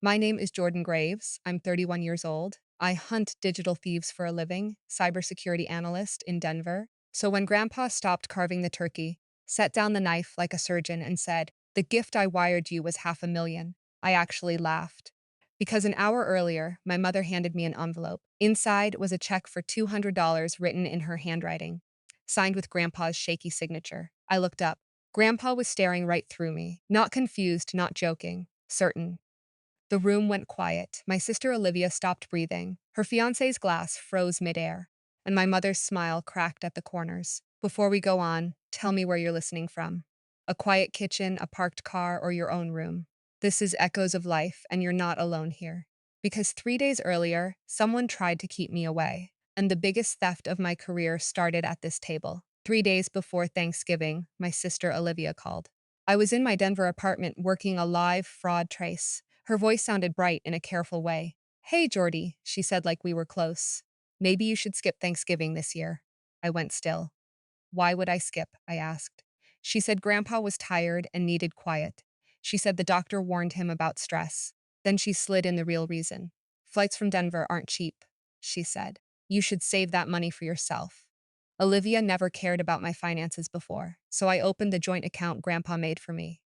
My name is Jordan Graves. I'm 31 years old. I hunt digital thieves for a living, cybersecurity analyst in Denver. So when Grandpa stopped carving the turkey, set down the knife like a surgeon, and said, "The gift I wired you was 500,000, I actually laughed. Because an hour earlier, my mother handed me an envelope. Inside was a check for $200 written in her handwriting, signed with Grandpa's shaky signature. I looked up. Grandpa was staring right through me, not confused, not joking, certain. The room went quiet. My sister Olivia stopped breathing. Her fiancé's glass froze midair, and my mother's smile cracked at the corners. Before we go on, tell me where you're listening from. A quiet kitchen, a parked car, or your own room. This is Echoes of Life, and you're not alone here. Because 3 days earlier, someone tried to keep me away, and the biggest theft of my career started at this table. 3 days before Thanksgiving, my sister Olivia called. I was in my Denver apartment working a live fraud trace. Her voice sounded bright in a careful way. "Hey, Jordy," she said like we were close. "Maybe you should skip Thanksgiving this year." I went still. "Why would I skip?" I asked. She said Grandpa was tired and needed quiet. She said the doctor warned him about stress. Then she slid in the real reason. "Flights from Denver aren't cheap," she said. "You should save that money for yourself." Olivia never cared about my finances before, so I opened the joint account Grandpa made for me.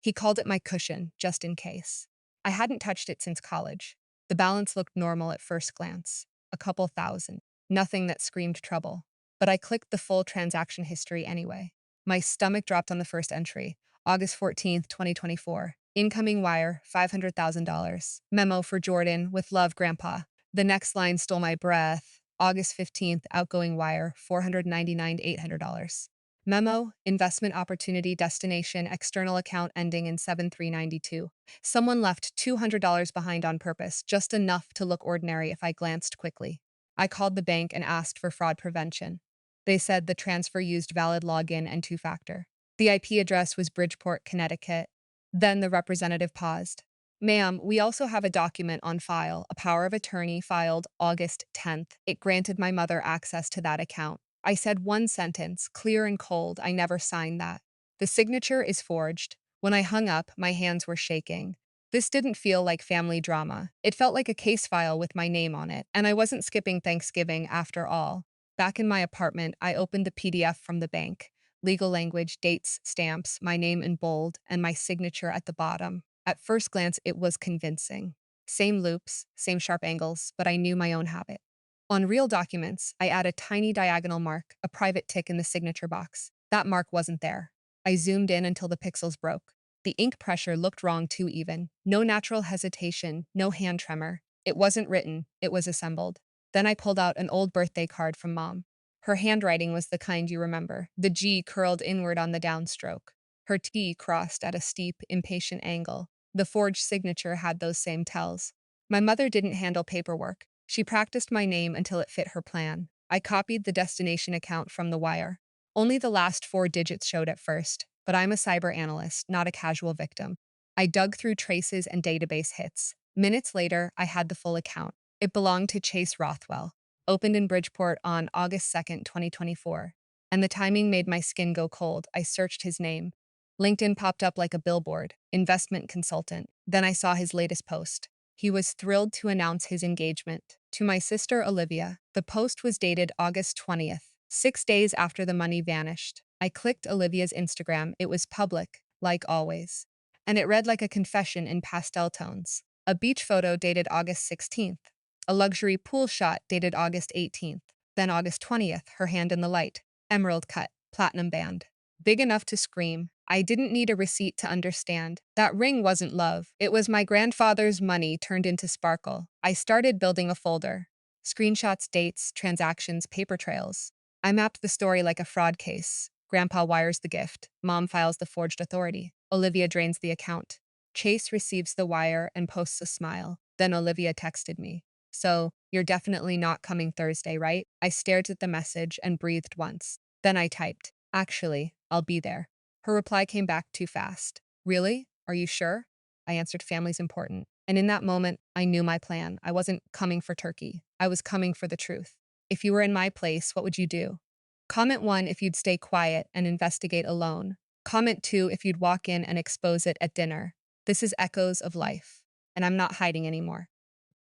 He called it my cushion, just in case. I hadn't touched it since college. The balance looked normal at first glance, a couple thousand, nothing that screamed trouble. But I clicked the full transaction history anyway. My stomach dropped on the first entry, August 14th, 2024. Incoming wire, $500,000. Memo for Jordan, with love, Grandpa. The next line stole my breath. August 15th, outgoing wire, $499,800. Memo, investment opportunity, destination, external account ending in 7392. Someone left $200 behind on purpose, just enough to look ordinary if I glanced quickly. I called the bank and asked for fraud prevention. They said the transfer used valid login and two-factor. The IP address was Bridgeport, Connecticut. Then the representative paused. "Ma'am, we also have a document on file, a power of attorney filed August 10th. It granted my mother access to that account." I said one sentence, clear and cold. I never signed that. "The signature is forged." When I hung up, my hands were shaking. This didn't feel like family drama. It felt like a case file with my name on it, and I wasn't skipping Thanksgiving after all. Back in my apartment, I opened the PDF from the bank. Legal language, dates, stamps, my name in bold, and my signature at the bottom. At first glance, it was convincing. Same loops, same sharp angles, but I knew my own habit. On real documents, I add a tiny diagonal mark, a private tick in the signature box. That mark wasn't there. I zoomed in until the pixels broke. The ink pressure looked wrong too even. No natural hesitation, no hand tremor. It wasn't written, it was assembled. Then I pulled out an old birthday card from Mom. Her handwriting was the kind you remember. The G curled inward on the downstroke. Her T crossed at a steep, impatient angle. The forged signature had those same tells. My mother didn't handle paperwork. She practiced my name until it fit her plan. I copied the destination account from the wire. Only the last four digits showed at first, but I'm a cyber analyst, not a casual victim. I dug through traces and database hits. Minutes later, I had the full account. It belonged to Chase Rothwell, opened in Bridgeport on August 2nd, 2024. And the timing made my skin go cold. I searched his name. LinkedIn popped up like a billboard, investment consultant. Then I saw his latest post. He was thrilled to announce his engagement to my sister Olivia. The post was dated August 20th, 6 days after the money vanished. I clicked Olivia's Instagram. It was public, like always. And it read like a confession in pastel tones. A beach photo dated August 16th. A luxury pool shot dated August 18th. Then August 20th, her hand in the light. Emerald cut, platinum band. Big enough to scream. I didn't need a receipt to understand. That ring wasn't love. It was my grandfather's money turned into sparkle. I started building a folder. Screenshots, dates, transactions, paper trails. I mapped the story like a fraud case. Grandpa wires the gift. Mom files the forged authority. Olivia drains the account. Chase receives the wire and posts a smile. Then Olivia texted me. "So, you're definitely not coming Thursday, right?" I stared at the message and breathed once. Then I typed, "Actually, I'll be there." Her reply came back too fast. "Really? Are you sure?" I answered, "Family's important." And in that moment, I knew my plan. I wasn't coming for turkey. I was coming for the truth. If you were in my place, what would you do? Comment 1 if you'd stay quiet and investigate alone. Comment 2 if you'd walk in and expose it at dinner. This is Echoes of Life. and I'm not hiding anymore.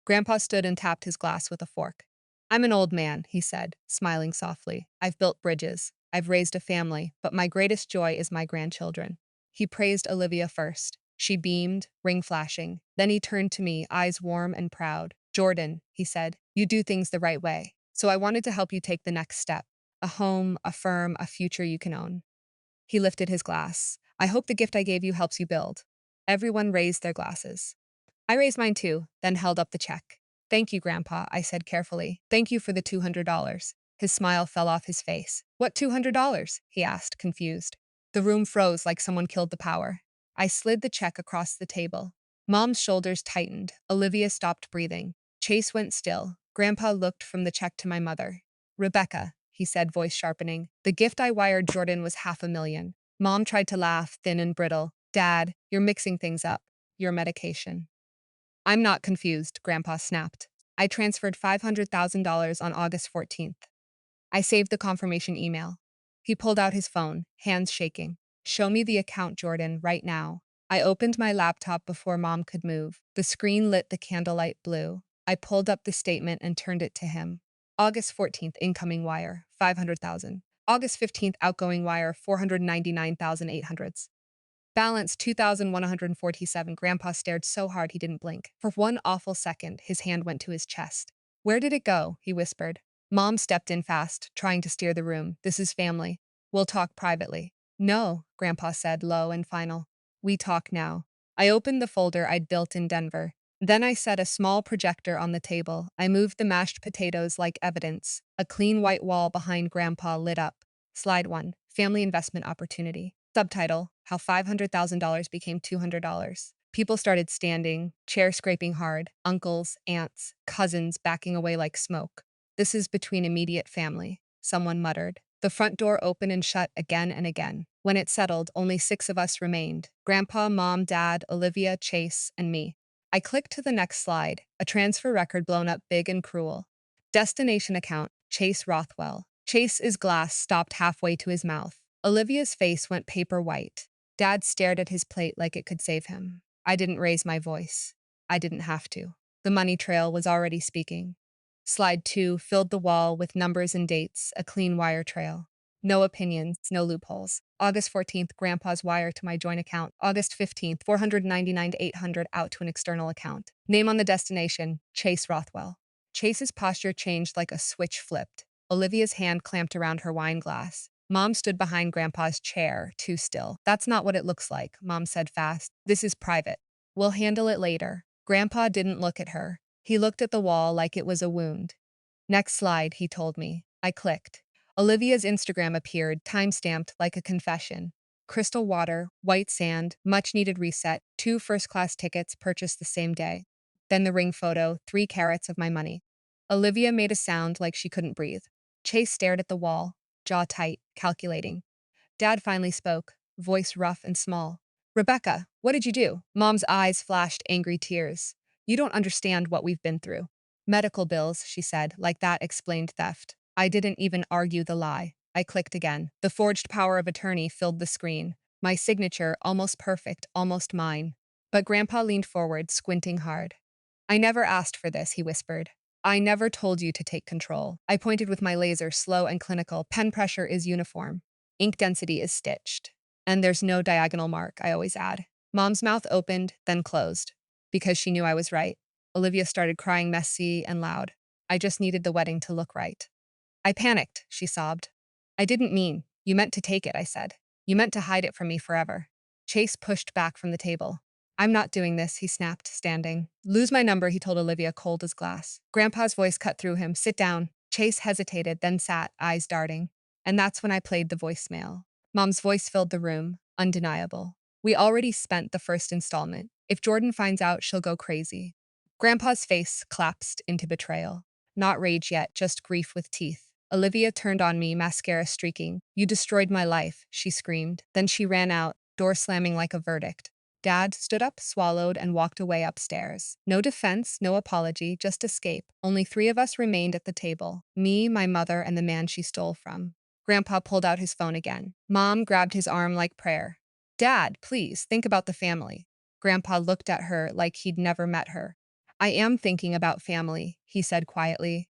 Grandpa stood and tapped his glass with a fork. I'm an old man, he said, smiling softly. I've built bridges. I've raised a family, but my greatest joy is my grandchildren. He praised Olivia first. She beamed, ring flashing. Then he turned to me, eyes warm and proud. Jordan, he said, you do things the right way. So I wanted to help you take the next step. A home, a firm, a future you can own. He lifted his glass. I hope the gift I gave you helps you build. Everyone raised their glasses. I raised mine too, then held up the check. Thank you, Grandpa, I said carefully. Thank you for the $200. His smile fell off his face. What $200? He asked, confused. The room froze like someone killed the power. I slid the check across the table. Mom's shoulders tightened. Olivia stopped breathing. Chase went still. Grandpa looked from the check to my mother. Rebecca, he said, voice sharpening. The gift I wired Jordan was $500,000. Mom tried to laugh, thin and brittle. Dad, you're mixing things up. Your medication. I'm not confused, Grandpa snapped. I transferred $500,000 on August 14th. I saved the confirmation email. He pulled out his phone, hands shaking. Show me the account, Jordan, right now. I opened my laptop before Mom could move. The screen lit the candlelight blue. I pulled up the statement and turned it to him. August 14th, incoming wire, 500,000. August 15th, outgoing wire, 499,800. Balance 2,147. Grandpa stared so hard he didn't blink. For one awful second, his hand went to his chest. Where did it go? He whispered. Mom stepped in fast, trying to steer the room. This is family. We'll talk privately. No, Grandpa said, low and final. We talk now. I opened the folder I'd built in Denver. Then I set a small projector on the table. I moved the mashed potatoes like evidence. A clean white wall behind Grandpa lit up. Slide 1. Family Investment Opportunity. Subtitle, How $500,000 Became $200. People started standing, chair scraping hard, uncles, aunts, cousins backing away like smoke. This is between immediate family, someone muttered. The front door opened and shut again and again. When it settled, only 6 of us remained. Grandpa, Mom, Dad, Olivia, Chase, and me. I clicked to the next slide, a transfer record blown up big and cruel. Destination account, Chase Rothwell. Chase's glass stopped halfway to his mouth. Olivia's face went paper white. Dad stared at his plate like it could save him. I didn't raise my voice. I didn't have to. The money trail was already speaking. Slide 2 filled the wall with numbers and dates, a clean wire trail. No opinions, no loopholes. August 14th, Grandpa's wire to my joint account. August 15th, 499 to 800 out to an external account. Name on the destination, Chase Rothwell. Chase's posture changed like a switch flipped. Olivia's hand clamped around her wine glass. Mom stood behind Grandpa's chair, too still. That's not what it looks like, Mom said fast. This is private. We'll handle it later. Grandpa didn't look at her. He looked at the wall like it was a wound. Next slide, he told me. I clicked. Olivia's Instagram appeared, time-stamped like a confession. Crystal water, white sand, much-needed reset, 2 first-class tickets purchased the same day. Then the ring photo, 3 carats of my money. Olivia made a sound like she couldn't breathe. Chase stared at the wall, jaw tight, calculating. Dad finally spoke, voice rough and small. Rebecca, what did you do? Mom's eyes flashed angry tears. You don't understand what we've been through. Medical bills, she said, like that explained theft. I didn't even argue the lie. I clicked again. The forged power of attorney filled the screen. My signature, almost perfect, almost mine. But Grandpa leaned forward, squinting hard. I never asked for this, he whispered. I never told you to take control. I pointed with my laser, slow and clinical. Pen pressure is uniform. Ink density is stitched. And there's no diagonal mark, I always add. Mom's mouth opened, then closed. Because she knew I was right. Olivia started crying messy and loud. I just needed the wedding to look right. I panicked, she sobbed. I didn't mean. You meant to take it, I said. You meant to hide it from me forever. Chase pushed back from the table. I'm not doing this, he snapped, standing. Lose my number, he told Olivia, cold as glass. Grandpa's voice cut through him. Sit down. Chase hesitated, then sat, eyes darting. And that's when I played the voicemail. Mom's voice filled the room, undeniable. We already spent the first installment. If Jordan finds out, she'll go crazy. Grandpa's face collapsed into betrayal. Not rage yet, just grief with teeth. Olivia turned on me, mascara streaking. You destroyed my life, she screamed. Then she ran out, door slamming like a verdict. Dad stood up, swallowed, and walked away upstairs. No defense, no apology, just escape. Only 3 of us remained at the table. Me, my mother, and the man she stole from. Grandpa pulled out his phone again. Mom grabbed his arm like prayer. Dad, please, think about the family. Grandpa looked at her like he'd never met her. I am thinking about family, he said quietly,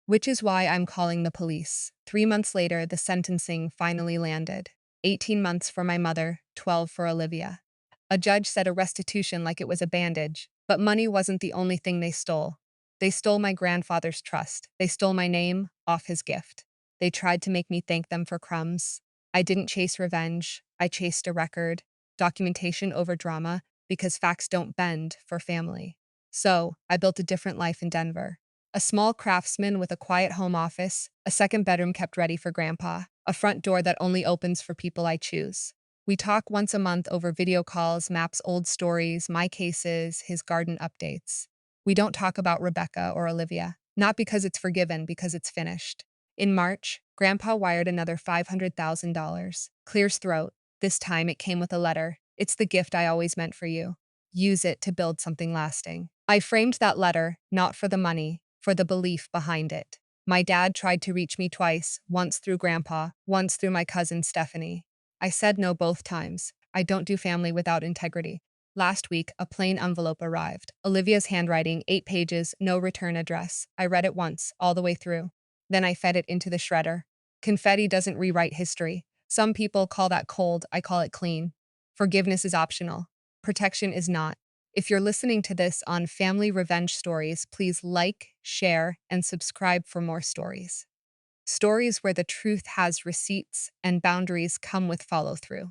which is why I'm calling the police. 3 months later, the sentencing finally landed. 18 months for my mother, 12 for Olivia. A judge said a restitution like it was a bandage, but money wasn't the only thing they stole. They stole my grandfather's trust. They stole my name off his gift. They tried to make me thank them for crumbs. I didn't chase revenge. I chased a record, documentation over drama, because facts don't bend for family. So, I built a different life in Denver. A small craftsman with a quiet home office, a second bedroom kept ready for Grandpa, a front door that only opens for people I choose. We talk once a month over video calls, maps old stories, my cases, his garden updates. We don't talk about Rebecca or Olivia, not because it's forgiven, because it's finished. In March, Grandpa wired another $500,000. Clear's throat. This time it came with a letter. It's the gift I always meant for you. Use it to build something lasting. I framed that letter, not for the money, for the belief behind it. My dad tried to reach me twice, once through Grandpa, once through my cousin Stephanie. I said no both times. I don't do family without integrity. Last week, a plain envelope arrived. Olivia's handwriting, 8 pages, no return address. I read it once, all the way through. Then I fed it into the shredder. Confetti doesn't rewrite history. Some people call that cold, I call it clean. Forgiveness is optional. Protection is not. If you're listening to this on Family Revenge Stories, please like, share, and subscribe for more stories. Stories where the truth has receipts and boundaries come with follow through.